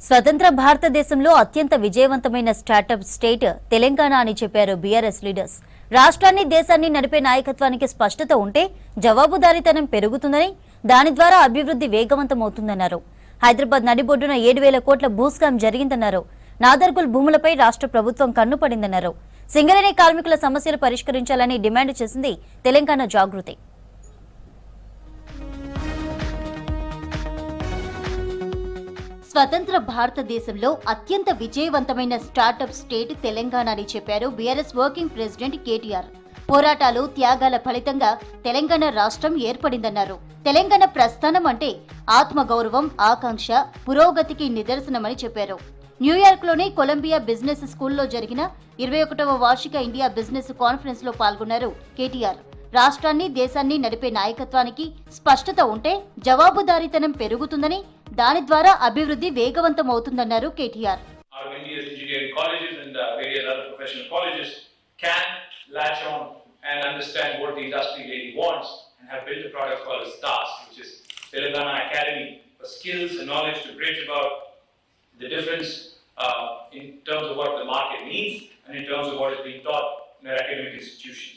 స్వతంత్ర భారతదేశంలో అత్యంత విజయవంతమైన స్టార్టప్ స్టేట్ తెలంగాణ అని చెప్పారు బీఆర్ఎస్ లీడర్స్. రాష్ట్రాన్ని దేశాన్ని నడిపే నాయకత్వానికి స్పష్టత ఉంటే జవాబుదారీతనం పెరుగుతుందని, దాని ద్వారా అభివృద్ధి వేగవంతమవుతుందన్నారు. హైదరాబాద్ నడిబొడ్డున 7,000 కోట్ల భూస్కామ్ జరిగిందన్నారు. నాదర్గుల్ భూములపై రాష్ట్ర ప్రభుత్వం కన్నుపడిందన్నారు. సింగరేణి కార్మికుల సమస్యలు పరిష్కరించాలని డిమాండ్ చేసింది తెలంగాణ జాగృతి. స్వతంత్ర భారతదేశంలో అత్యంత విజయవంతమైన స్టార్టప్ స్టేట్ తెలంగాణ అని చెప్పారు బీఆర్ఎస్ వర్కింగ్ ప్రెసిడెంట్ కేటీఆర్. పోరాటాలు, త్యాగాల ఫలితంగా తెలంగాణ రాష్ట్రం ఏర్పడిందన్నారు. తెలంగాణ ప్రస్థానం అంటే ఆత్మగౌరవం, ఆకాంక్ష, పురోగతికి నిదర్శనమని చెప్పారు. న్యూయార్క్లోని కొలంబియా బిజినెస్ స్కూల్లో జరిగిన 21వ వార్షిక ఇండియా బిజినెస్ కాన్ఫరెన్స్ లో పాల్గొన్నారు కేటీఆర్. రాష్ట్రాన్ని, దేశాన్ని నడిపే నాయకత్వానికి స్పష్టత ఉంటే జవాబుదారీతనం పెరుగుతుందని, దాని ద్వారా అభివృద్ధి వేగవంతమవుతుందన్నారు KTR. the difference in terms of what the market needs and in terms of what is being taught in our academic institutions.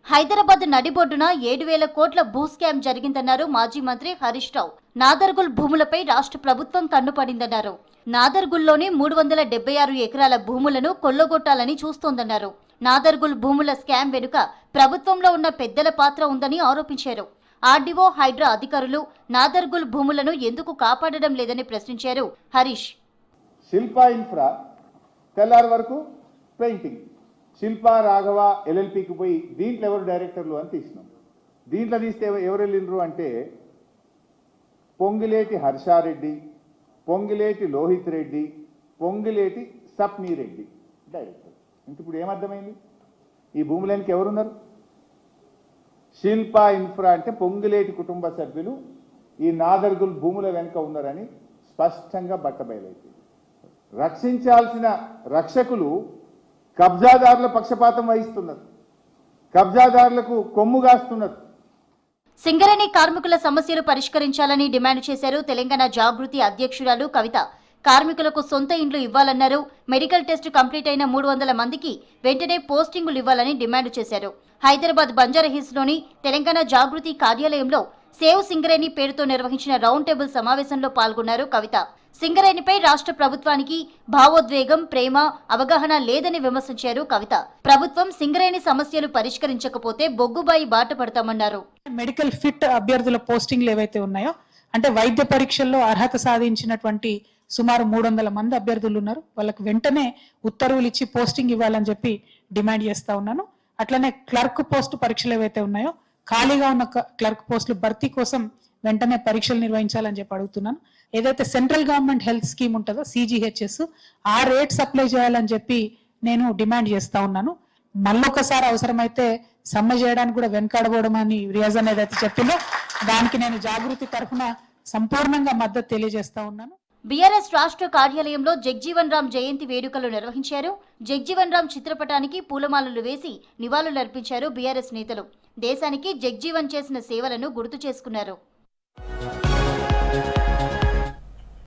Hyderabad నడిబొడ్డున 7,000 కోట్ల భూ స్కామ్ జరిగిందన్నారు మాజీ మంత్రి హరీష్ రావు. నాదర్గుల్ భూములపై రాష్ట్ర ప్రభుత్వం కన్నుపడిందన్నారు. నాదర్గుల్లోని 376 ఎకరాల భూములను కొల్లగొట్టాలని చూస్తోందన్నారు. నాదర్గుల్ భూముల స్కామ్ వెనుక ప్రభుత్వంలో ఉన్న పెద్దల పాత్ర ఉందని ఆరోపించారు. ఆర్డీఓ, హైడ్రా అధికారులు నాదర్గుల్ భూములను ఎందుకు కాపాడడం లేదని ప్రశ్నించారు హరీష్. శిల్పా ఇన్ఫ్రా తెల్లారి వరకు పెయింటింగ్, శిల్పా రాఘవ ఎల్ఎల్పికి పోయి దీంట్లో ఎవరు డైరెక్టర్లు అని తీసినాం. దీంట్లో తీస్తే ఎవరు వెళ్ళినరు అంటే పొంగిలేటి హర్షారెడ్డి, పొంగిలేటి లోహిత్ రెడ్డి, పొంగిలేటి సప్నీ రెడ్డి డైరెక్టర్. ఇప్పుడు ఏమర్థమైంది? ఈ భూములకి ఎవరున్నారు? శిల్పా ఇన్ఫ్రా అంటే పొంగిలేటి కుటుంబ సభ్యులు ఈ నాదర్గుల్ భూముల వెనుక ఉన్నారని స్పష్టంగా బట్టబయలైంది. రక్షించాల్సిన రక్షకులు కబ్జాదారుల పక్షపాతం వహిస్తున్నారు, కబ్జాదారులకు కొమ్ముగాస్తున్నారు. సింగరేణి కార్మికుల సమస్యలు పరిష్కరించాలని డిమాండ్ చేశారు తెలంగాణ జాగృతి అధ్యక్షురాలు కవిత. కార్మికులకు సొంత ఇండ్లు ఇవ్వాలన్నారు. మెడికల్ టెస్ట్ కంప్లీట్ అయిన 300 మందికి వెంటనే పోస్టింగులు ఇవ్వాలని డిమాండ్ చేశారు. హైదరాబాద్ బంజారాహిల్స్లోని తెలంగాణ జాగృతి కార్యాలయంలో సేవ్ సింగరేణి పేరుతో నిర్వహించిన రౌండ్ టేబుల్ సమావేశంలో పాల్గొన్నారు కవిత. సింగరేణిపై రాష్ట్ర ప్రభుత్వానికి భావోద్వేగం, ప్రేమ, అవగాహన లేదని విమర్శించారు కవిత. ప్రభుత్వం సింగరేణి సమస్యలు పరిష్కరించకపోతే బొగ్గుబాయి బాట పడతామన్నారు. మెడికల్ ఫిట్ అభ్యర్థుల పోస్టింగ్లు ఏవైతే ఉన్నాయో, అంటే వైద్య పరీక్షల్లో అర్హత సాధించినటువంటి సుమారు 300 మంది అభ్యర్థులు ఉన్నారు. వాళ్ళకి వెంటనే ఉత్తర్వులు ఇచ్చి పోస్టింగ్ ఇవ్వాలని చెప్పి డిమాండ్ చేస్తా ఉన్నాను. అట్లనే క్లర్క్ పోస్ట్ పరీక్షలు ఏవైతే ఉన్నాయో, ఖాళీగా ఉన్న క్లర్క్ పోస్టులు భర్తీ కోసం వెంటనే పరీక్షలు నిర్వహించాలని చెప్పి అడుగుతున్నాను. ఏదైతే సెంట్రల్ గవర్నమెంట్ హెల్త్ స్కీమ్ ఉంటుందో CGHS, ఆ రేట్స్ అప్లై చేయాలని చెప్పి నేను డిమాండ్ చేస్తా ఉన్నాను. మళ్ళొకసారి అవసరమైతే సమ్మె చేయడానికి కూడా వెనకాడబోవడం అని రియాజ్ ఏదైతే చెప్పిందో దానికి నేను జాగృతి తరఫున సంపూర్ణంగా మద్దతు తెలియజేస్తా ఉన్నాను. బీఆర్ఎస్ రాష్ట్ర కార్యాలయంలో జగ్జీవన్ రామ్ జయంతి వేడుకలు నిర్వహించారు. జగ్జీవన్ రామ్ చిత్రపటానికి పూలమాలలు వేసి నివాళులర్పించారు బీఆర్ఎస్ నేతలు. దేశానికి జగ్జీవన్ చేసిన సేవలను గుర్తు చేసుకున్నారు.